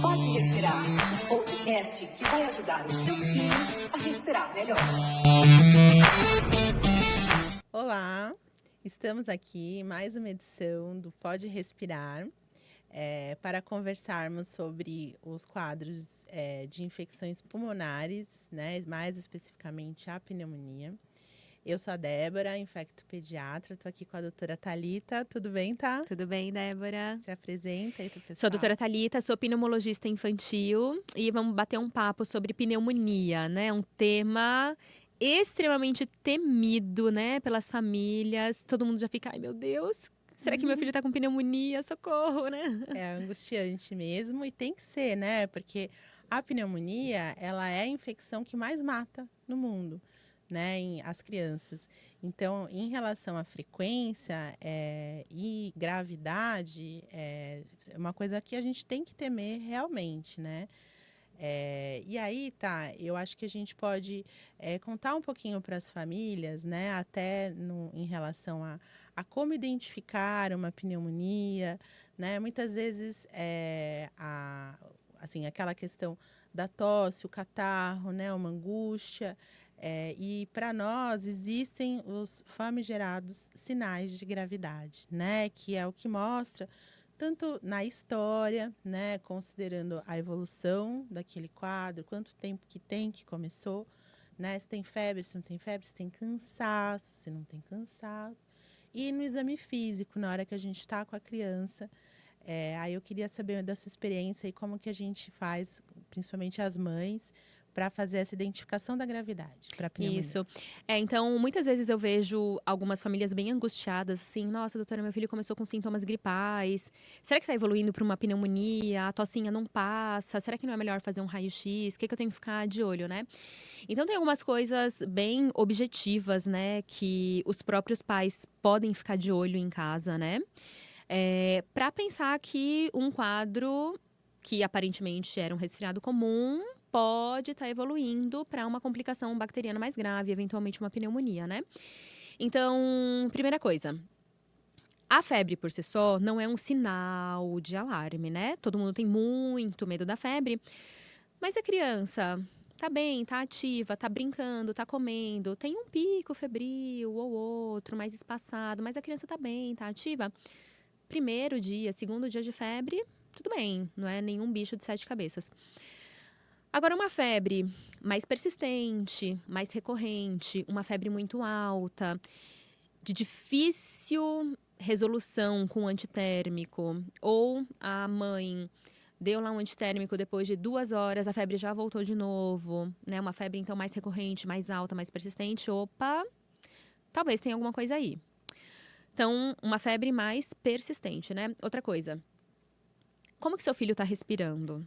Pode Respirar, um podcast que vai ajudar o seu filho a respirar melhor. Olá, estamos aqui em mais uma edição do Pode Respirar para conversarmos sobre os quadros de infecções pulmonares, né, mais especificamente a pneumonia. Eu sou a Débora, infectopediatra, estou aqui com a doutora Thalita. Tudo bem, tá? Tudo bem, Débora? Se apresenta aí para o pessoal. Sou a doutora Thalita, sou pneumologista infantil e vamos bater um papo sobre pneumonia, né? Um tema extremamente temido, né, pelas famílias. Todo mundo já fica, ai meu Deus, será que meu filho tá com pneumonia? Socorro, né? É angustiante mesmo e tem que ser, né? Porque a pneumonia, ela é a infecção que mais mata no mundo, né? As crianças. Então, em relação à frequência e gravidade, é uma coisa que a gente tem que temer realmente, né? E aí, tá, eu acho que a gente pode contar um pouquinho para as famílias, né? Até em relação a como identificar uma pneumonia, né? Muitas vezes assim, aquela questão da tosse, o catarro, né? Uma angústia. E para nós existem os famigerados sinais de gravidade, né? Que é o que mostra tanto na história, né? Considerando a evolução daquele quadro, quanto tempo que tem que começou, né? Se tem febre, se não tem febre, se tem cansaço, se não tem cansaço. E no exame físico, na hora que a gente está com a criança, aí eu queria saber da sua experiência e como que a gente faz, principalmente as mães, para fazer essa identificação da gravidade para pneumonia. Isso. Então, muitas vezes eu vejo algumas famílias bem angustiadas, assim, nossa, doutora, meu filho começou com sintomas gripais. Será que está evoluindo para uma pneumonia? A tocinha não passa? Será que não é melhor fazer um raio-x? O que eu tenho que ficar de olho, né? Então, tem algumas coisas bem objetivas, né, que os próprios pais podem ficar de olho em casa, né? Para pensar que um quadro que aparentemente era um resfriado comum pode estar evoluindo para uma complicação bacteriana mais grave, eventualmente uma pneumonia, né? Então, primeira coisa, a febre por si só não é um sinal de alarme, né? Todo mundo tem muito medo da febre, mas a criança tá bem, tá ativa, tá brincando, tá comendo, tem um pico febril ou outro mais espaçado, mas a criança tá bem, tá ativa. Primeiro dia, segundo dia de febre, tudo bem, não é nenhum bicho de 7 cabeças. Agora, uma febre mais persistente, mais recorrente, uma febre muito alta, de difícil resolução com antitérmico, ou a mãe deu lá um antitérmico, depois de 2 horas a febre já voltou de novo, né? Uma febre então mais recorrente, mais alta, mais persistente, opa, talvez tenha alguma coisa aí. Então, uma febre mais persistente, né? Outra coisa, como que seu filho está respirando?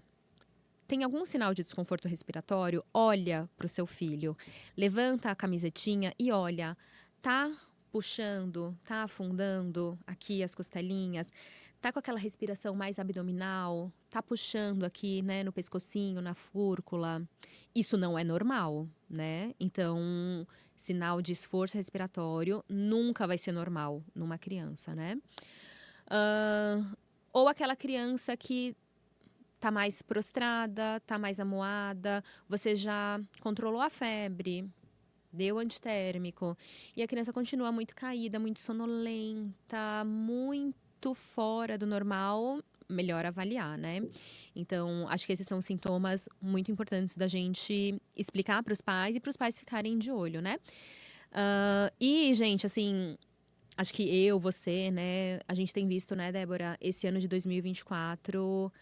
Tem algum sinal de desconforto respiratório? Olha para o seu filho. Levanta a camisetinha e olha. Tá puxando, tá afundando aqui as costelinhas? Tá com aquela respiração mais abdominal? Tá puxando aqui, né, no pescocinho, na fúrcula? Isso não é normal, né? Então, sinal de esforço respiratório nunca vai ser normal numa criança, né? Ou aquela criança que tá mais prostrada, tá mais amuada, você já controlou a febre, deu antitérmico, e a criança continua muito caída, muito sonolenta, muito fora do normal, melhor avaliar, né? Então, acho que esses são sintomas muito importantes da gente explicar para os pais e para os pais ficarem de olho, né? E, gente, assim, acho que você, né, a gente tem visto, né, Débora, esse ano de 2024...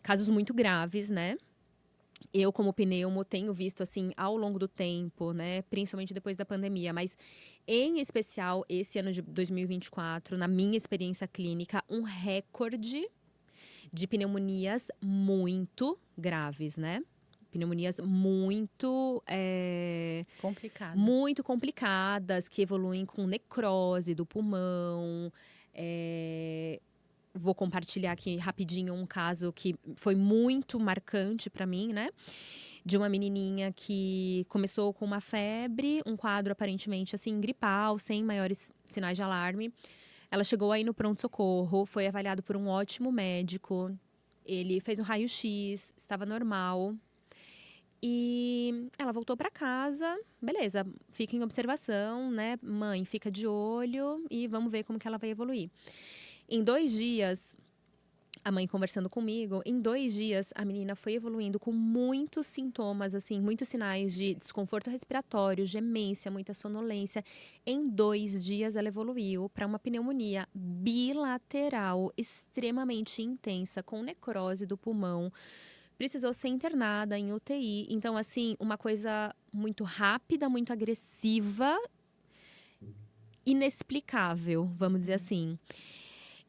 casos muito graves, né? Eu, como pneumo, tenho visto, assim, ao longo do tempo, né? Principalmente depois da pandemia, mas em especial esse ano de 2024, na minha experiência clínica, um recorde de pneumonias muito graves, né? Pneumonias Complicadas. muito complicadas, que evoluem com necrose do pulmão. Vou compartilhar aqui rapidinho um caso que foi muito marcante para mim, né? De uma menininha que começou com uma febre, um quadro aparentemente assim gripal, sem maiores sinais de alarme. Ela chegou aí no pronto-socorro, foi avaliado por um ótimo médico. Ele fez um raio-x, estava normal. E ela voltou para casa, beleza, fica em observação, né? Mãe, fica de olho e vamos ver como que ela vai evoluir. Em 2 dias, a mãe conversando comigo, em 2 dias a menina foi evoluindo com muitos sintomas, assim, muitos sinais de desconforto respiratório, gemência, muita sonolência. Em 2 dias ela evoluiu para uma pneumonia bilateral extremamente intensa, com necrose do pulmão. Precisou ser internada em UTI. Então, assim, uma coisa muito rápida, muito agressiva, inexplicável, vamos dizer assim.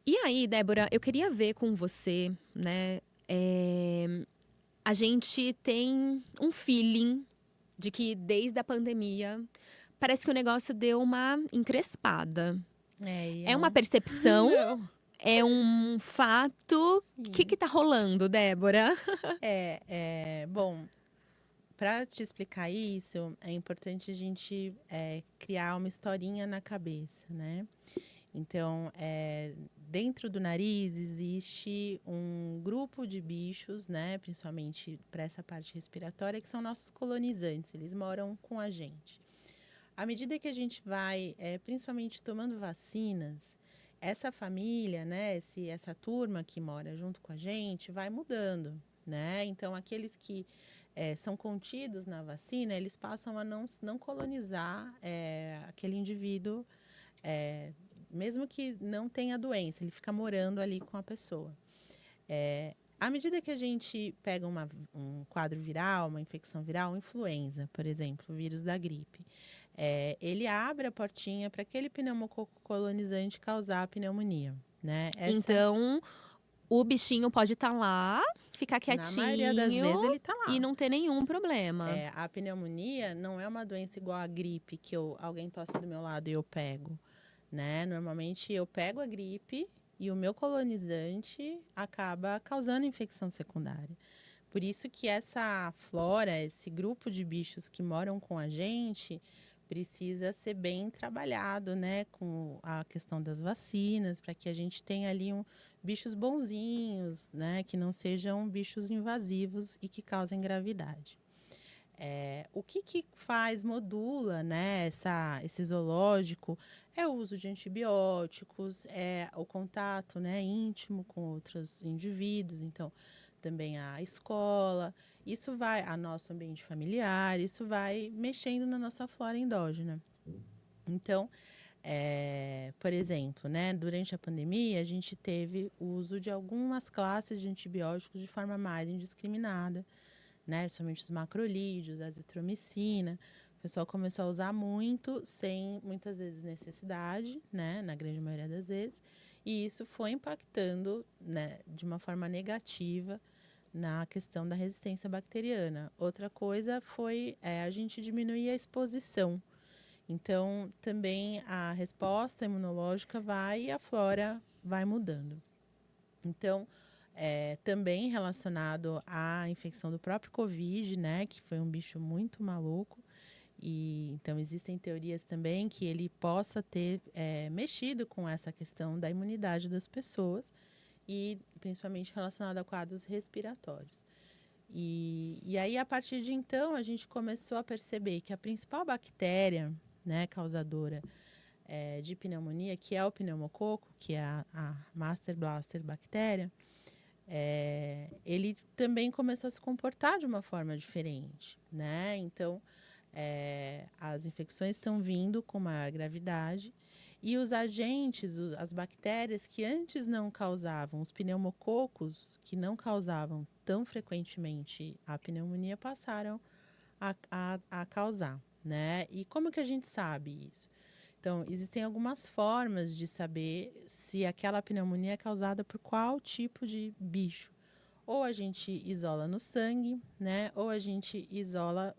E aí, Débora, eu queria ver com você, né? A gente tem um feeling de que desde a pandemia parece que o negócio deu uma encrespada. E É uma percepção? Não. É um fato? O que tá rolando, Débora? Bom, para te explicar isso, é importante a gente criar uma historinha na cabeça, né? Então, dentro do nariz existe um grupo de bichos, né? Principalmente para essa parte respiratória, que são nossos colonizantes. Eles moram com a gente. À medida que a gente vai, principalmente tomando vacinas, essa família, né? Essa turma que mora junto com a gente vai mudando, né? Então, aqueles que são contidos na vacina, eles passam a não colonizar aquele indivíduo, mesmo que não tenha doença, ele fica morando ali com a pessoa. À medida que a gente pega um quadro viral, uma infecção viral, influenza, por exemplo, o vírus da gripe, ele abre a portinha para aquele pneumococo colonizante causar a pneumonia, né? Então, o bichinho pode estar lá, ficar Na maioria das quietinho vezes ele está lá. e não ter nenhum problema. A pneumonia não é uma doença igual a gripe, que alguém tosse do meu lado e eu pego, né? Normalmente eu pego a gripe e o meu colonizante acaba causando infecção secundária. Por isso que essa flora, esse grupo de bichos que moram com a gente, precisa ser bem trabalhado, né? Com a questão das vacinas, para que a gente tenha ali bichos bonzinhos, né? Que não sejam bichos invasivos e que causem gravidade. O que modula, né, esse zoológico é o uso de antibióticos, é o contato, né, íntimo com outros indivíduos, então também a escola, a nosso ambiente familiar, isso vai mexendo na nossa flora endógena. Então, por exemplo, né, durante a pandemia, a gente teve o uso de algumas classes de antibióticos de forma mais indiscriminada, né, principalmente os macrolídeos, a azitromicina. O pessoal começou a usar muito, sem muitas vezes necessidade, né, na grande maioria das vezes, e isso foi impactando, né, de uma forma negativa na questão da resistência bacteriana. Outra coisa foi a gente diminuir a exposição. Então, também a resposta imunológica e a flora vai mudando. Então, também relacionado à infecção do próprio Covid, né, que foi um bicho muito maluco. E então existem teorias também que ele possa ter mexido com essa questão da imunidade das pessoas e principalmente relacionado a quadros respiratórios. E aí, a partir de então, a gente começou a perceber que a principal bactéria, né, causadora de pneumonia, que é o pneumococo, que é a Master Blaster bactéria, ele também começou a se comportar de uma forma diferente, né? Então, as infecções estão vindo com maior gravidade e os agentes, as bactérias que antes não causavam, os pneumococos que não causavam tão frequentemente a pneumonia, passaram a causar, né? E como que a gente sabe isso? Então, existem algumas formas de saber se aquela pneumonia é causada por qual tipo de bicho. Ou a gente isola no sangue, né? Ou a gente isola,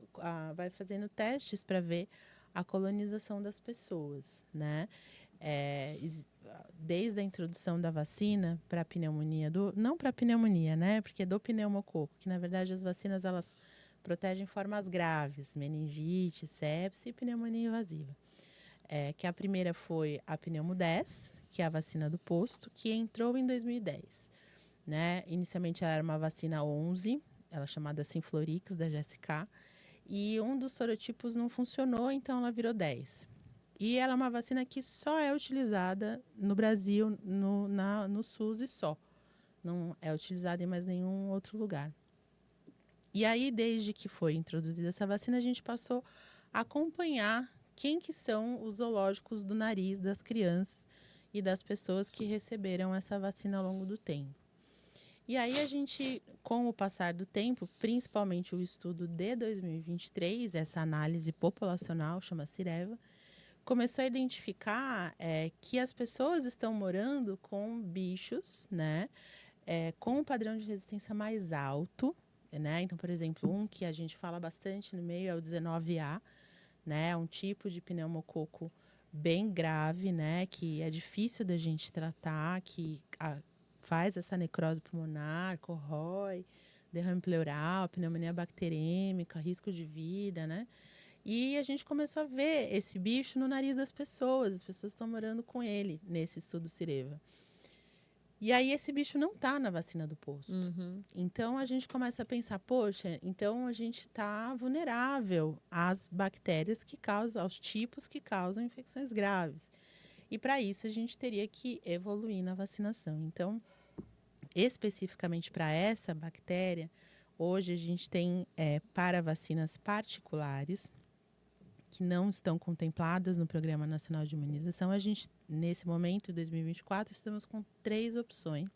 vai fazendo testes para ver a colonização das pessoas, né? Desde a introdução da vacina para a pneumonia, não para a pneumonia, né? Porque do pneumococo, que na verdade as vacinas elas protegem formas graves, meningite, sepse e pneumonia invasiva. Que a primeira foi a Pneumo 10, que é a vacina do posto, que entrou em 2010. Né? Inicialmente ela era uma vacina 11, ela é chamada Synflorix, da GSK, e um dos sorotipos não funcionou, então ela virou 10. E ela é uma vacina que só é utilizada no Brasil, no SUS e só. Não é utilizada em mais nenhum outro lugar. E aí, desde que foi introduzida essa vacina, a gente passou a acompanhar quem que são os zoológicos do nariz das crianças e das pessoas que receberam essa vacina ao longo do tempo. E aí a gente, com o passar do tempo, principalmente o estudo de 2023, essa análise populacional, chama Cireva, começou a identificar que as pessoas estão morando com bichos, né, com um padrão de resistência mais alto, né? Então, por exemplo, um que a gente fala bastante no meio é o 19A, né? Um tipo de pneumococo bem grave, né? Que é difícil da gente tratar, que faz essa necrose pulmonar, corrói, derrame pleural, pneumonia bacterêmica, risco de vida, né? E a gente começou a ver esse bicho no nariz das pessoas. As pessoas estão morando com ele nesse estudo Cireva. E aí esse bicho não está na vacina do posto. Então a gente começa a pensar, poxa, então a gente está vulnerável às bactérias que causam, aos tipos que causam infecções graves. E para isso a gente teria que evoluir na vacinação. Então, especificamente para essa bactéria, hoje a gente tem para vacinas particulares que não estão contempladas no Programa Nacional de Imunização. A gente, nesse momento, em 2024, estamos com 3 opções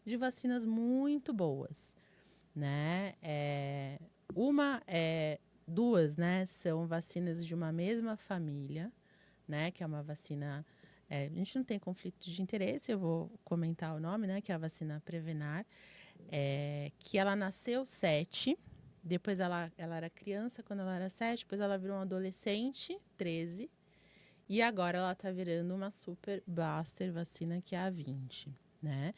de vacinas muito boas, né? Duas, né, são vacinas de uma mesma família, né, que é uma vacina... a gente não tem conflito de interesse, eu vou comentar o nome, né, que é a vacina Prevenar, que ela nasceu 7, depois ela era criança quando ela era 7, depois ela virou uma adolescente, 13, e agora ela está virando uma super blaster vacina, que é a 20, né?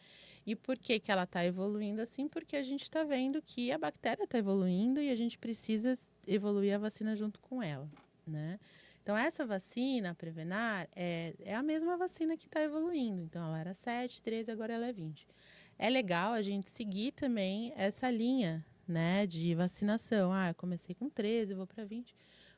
E por que ela está evoluindo assim? Porque a gente está vendo que a bactéria está evoluindo e a gente precisa evoluir a vacina junto com ela, né? Então, essa vacina, a Prevenar, é a mesma vacina que está evoluindo. Então, ela era 7, 13, agora ela é 20. É legal a gente seguir também essa linha, né, de vacinação. Eu comecei com 13, vou para 20.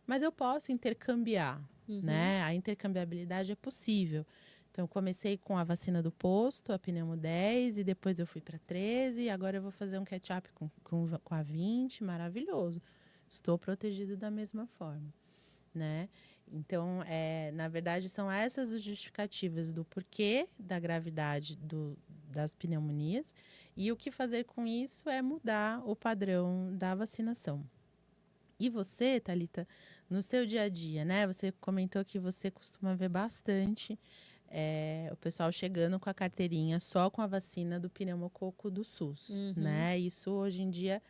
Mas eu posso intercambiar, né? A intercambiabilidade é possível. Então, eu comecei com a vacina do posto, a pneumo 10, e depois eu fui para 13, e agora eu vou fazer um catch-up com a 20, maravilhoso. Estou protegido da mesma forma, né? Então, na verdade, são essas as justificativas do porquê da gravidade das pneumonias, e o que fazer com isso é mudar o padrão da vacinação. E você, Thalita, no seu dia a dia, né? Você comentou que você costuma ver bastante o pessoal chegando com a carteirinha só com a vacina do pneumococo do SUS, né? Isso, hoje em dia,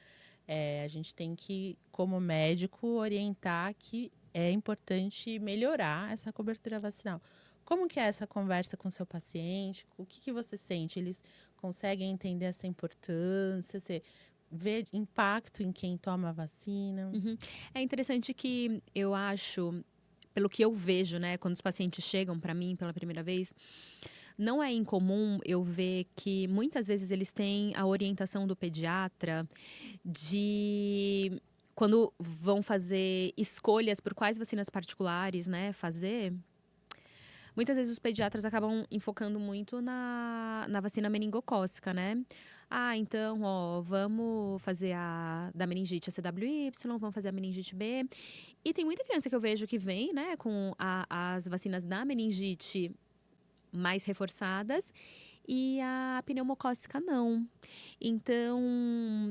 a gente tem que, como médico, orientar que é importante melhorar essa cobertura vacinal. Como que é essa conversa com o seu paciente? O que você sente? Eles conseguem entender essa importância? Você vê impacto em quem toma a vacina? É interessante que eu acho, pelo que eu vejo, né, quando os pacientes chegam para mim pela primeira vez, não é incomum eu ver que muitas vezes eles têm a orientação do pediatra de quando vão fazer escolhas por quais vacinas particulares, né, fazer. Muitas vezes os pediatras acabam enfocando muito na vacina meningocócica, né? Então, vamos fazer a da meningite, a CWY, vamos fazer a meningite B. E tem muita criança que eu vejo que vem, né, com as vacinas da meningite mais reforçadas e a pneumocócica não. Então,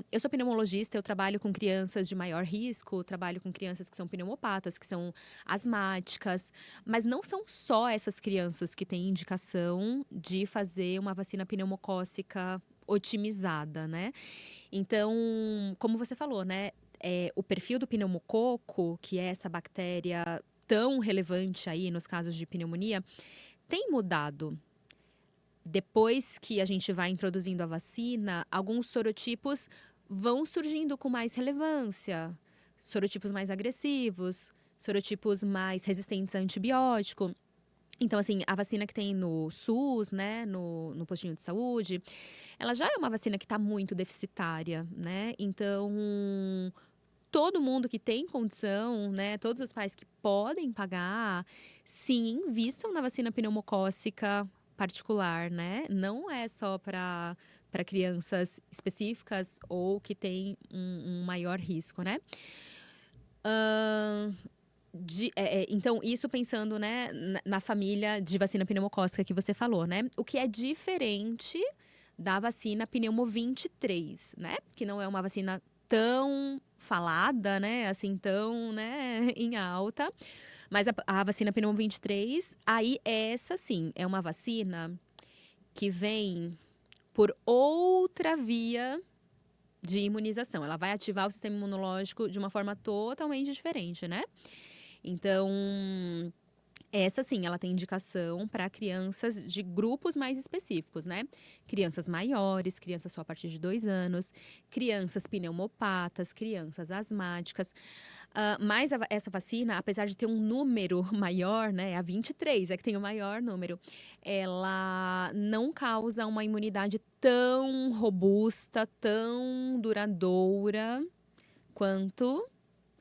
eu sou pneumologista, eu trabalho com crianças de maior risco, trabalho com crianças que são pneumopatas, que são asmáticas, mas não são só essas crianças que têm indicação de fazer uma vacina pneumocócica otimizada, né? Então, como você falou, né? O perfil do pneumococo, que é essa bactéria tão relevante aí nos casos de pneumonia, tem mudado. Depois que a gente vai introduzindo a vacina, alguns sorotipos vão surgindo com mais relevância. Sorotipos mais agressivos, sorotipos mais resistentes a antibiótico. Então, assim, a vacina que tem no SUS, né, no postinho de saúde, ela já é uma vacina que está muito deficitária, né? Então, todo mundo que tem condição, né, todos os pais que podem pagar, sim, invistam na vacina pneumocócica particular, né? Não é só para crianças específicas ou que têm um maior risco, né? Ahn, então, isso pensando, né, na família de vacina pneumocócica que você falou, né? O que é diferente da vacina pneumo 23, né? Que não é uma vacina tão falada, né? Assim, tão, né, em alta. Mas a vacina pneumo 23, aí essa sim, é uma vacina que vem por outra via de imunização. Ela vai ativar o sistema imunológico de uma forma totalmente diferente, né? Então, essa sim, ela tem indicação para crianças de grupos mais específicos, né? Crianças maiores, crianças só a partir de 2 anos, crianças pneumopatas, crianças asmáticas. Mas essa vacina, apesar de ter um número maior, né? A 23 é que tem o maior número, ela não causa uma imunidade tão robusta, tão duradoura quanto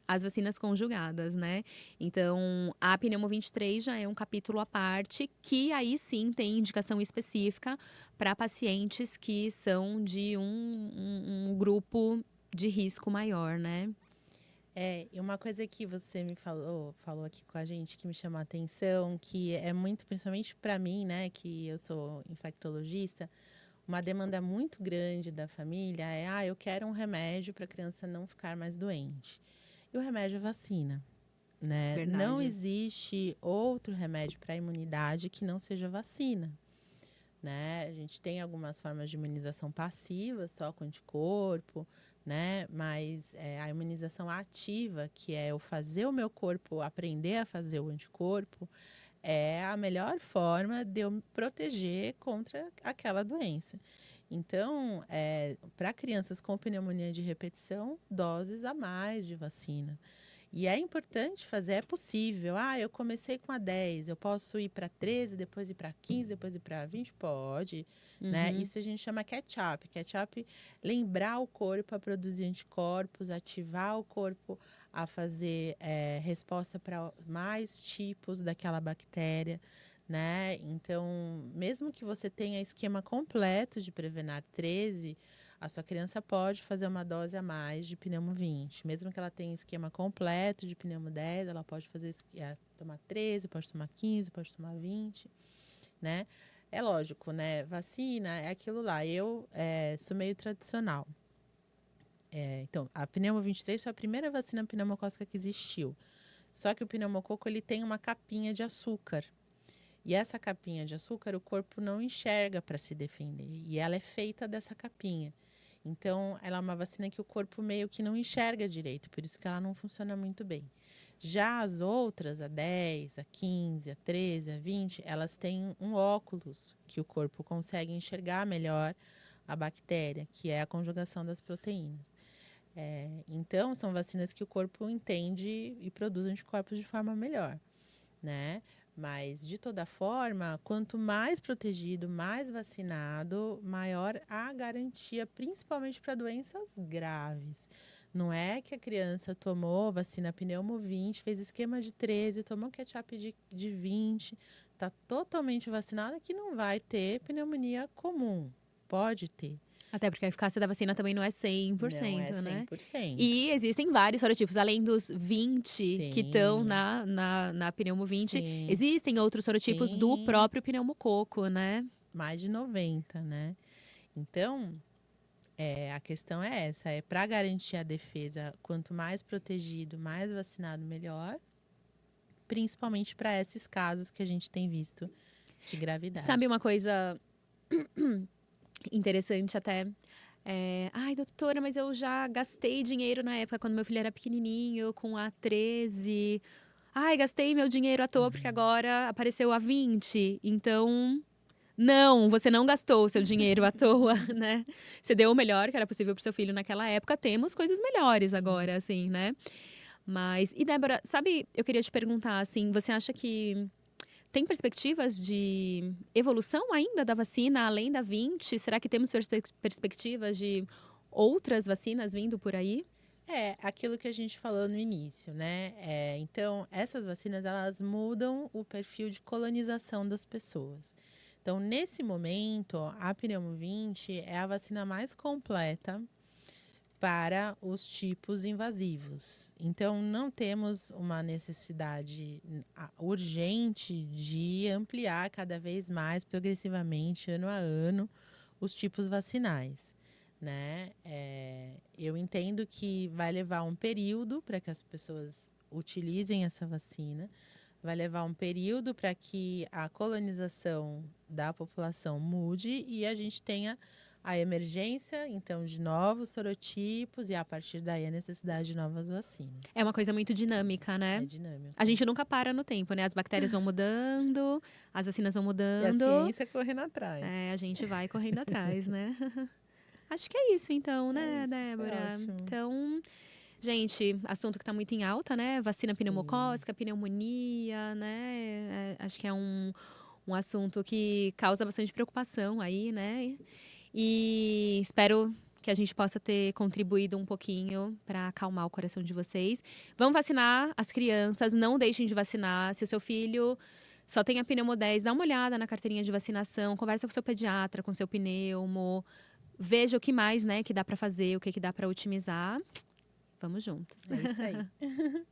as vacinas conjugadas, né? Então, a pneumo 23 já é um capítulo à parte, que aí sim tem indicação específica para pacientes que são de um grupo de risco maior, né? E uma coisa que você me falou aqui com a gente, que me chamou a atenção, que é muito, principalmente para mim, né, que eu sou infectologista, uma demanda muito grande da família é, eu quero um remédio para a criança não ficar mais doente. E o remédio é vacina, né? Não Verdade. existe outro remédio para a imunidade que não seja vacina, né? A gente tem algumas formas de imunização passiva, só com anticorpo, né? Mas a imunização ativa, que é eu fazer o meu corpo aprender a fazer o anticorpo, é a melhor forma de eu me proteger contra aquela doença. Então, para crianças com pneumonia de repetição, doses a mais de vacina. E é importante fazer, é possível. Eu comecei com a 10, eu posso ir para 13, depois ir para 15, depois ir para 20? Pode, né? Uhum. Isso a gente chama catch-up. Catch-up, lembrar o corpo a produzir anticorpos, ativar o corpo a fazer resposta para mais tipos daquela bactéria, né? Então, mesmo que você tenha esquema completo de Prevenar 13, a sua criança pode fazer uma dose a mais de pneumo 20. Mesmo que ela tenha esquema completo de pneumo 10, ela pode tomar 13, pode tomar 15, pode tomar 20, né? É lógico, né? Vacina é aquilo lá. Eu sou meio tradicional. Então, a pneumo 23 foi a primeira vacina pneumocócica que existiu. Só que o pneumococo ele tem uma capinha de açúcar. E essa capinha de açúcar o corpo não enxerga para se defender. E ela é feita dessa capinha. Então, ela é uma vacina que o corpo meio que não enxerga direito, por isso que ela não funciona muito bem. Já as outras, a 10, a 15, a 13, a 20, elas têm um óculos que o corpo consegue enxergar melhor a bactéria, que é a conjugação das proteínas. Então, são vacinas que o corpo entende e produz anticorpos de forma melhor, né? Mas, de toda forma, quanto mais protegido, mais vacinado, maior a garantia, principalmente para doenças graves. Não é que a criança tomou vacina pneumo 20, fez esquema de 13, tomou ketchup de 20, está totalmente vacinada que não vai ter pneumonia comum. Pode ter. Até porque a eficácia da vacina também não é 100%, Não é né? 100%. E existem vários sorotipos, além dos 20 que estão Sim. na pneumo 20, Sim. existem outros sorotipos do Sim. próprio pneumococo, né? Mais de 90, né? Então, a questão é essa, para garantir a defesa, quanto mais protegido, mais vacinado, melhor, principalmente para esses casos que a gente tem visto de gravidade. Sabe uma coisa interessante até? Ai, doutora, mas eu já gastei dinheiro na época, quando meu filho era pequenininho, com a 13. Ai, gastei meu dinheiro à toa, porque agora apareceu a 20. Então, não, você não gastou o seu dinheiro à toa, né? Você deu o melhor que era possível pro seu filho naquela época. Temos coisas melhores agora, assim, né? Mas, e Débora, sabe, eu queria te perguntar, assim, você acha que tem perspectivas de evolução ainda da vacina, além da 20? Será que temos perspectivas de outras vacinas vindo por aí? É, aquilo que a gente falou no início, né? Então, essas vacinas, elas mudam o perfil de colonização das pessoas. Então, nesse momento, a Pneumo 20 é a vacina mais completa para os tipos invasivos. Então, não temos uma necessidade urgente de ampliar cada vez mais, progressivamente, ano a ano, os tipos vacinais, né? Eu entendo que vai levar um período para que as pessoas utilizem essa vacina, vai levar um período para que a colonização da população mude e a gente tenha a emergência, então, de novos sorotipos e, a partir daí, a necessidade de novas vacinas. É uma coisa muito dinâmica, né? É dinâmico. A gente nunca para no tempo, né? As bactérias vão mudando, as vacinas vão E a mudando. ciência correndo atrás. A gente vai correndo atrás, né? Acho que é isso, então, né, isso, Débora? ótimo. Então, gente, assunto que tá muito em alta, né? Vacina pneumocócica, pneumonia, né? Acho que é um assunto que causa bastante preocupação aí, né? E espero que a gente possa ter contribuído um pouquinho para acalmar o coração de vocês. Vamos vacinar as crianças, não deixem de vacinar. Se o seu filho só tem a Pneumo 10, dá uma olhada na carteirinha de vacinação, conversa com o seu pediatra, com o seu pneumo, veja o que mais, né, que dá para fazer, o que dá para otimizar. Vamos juntos. É isso aí.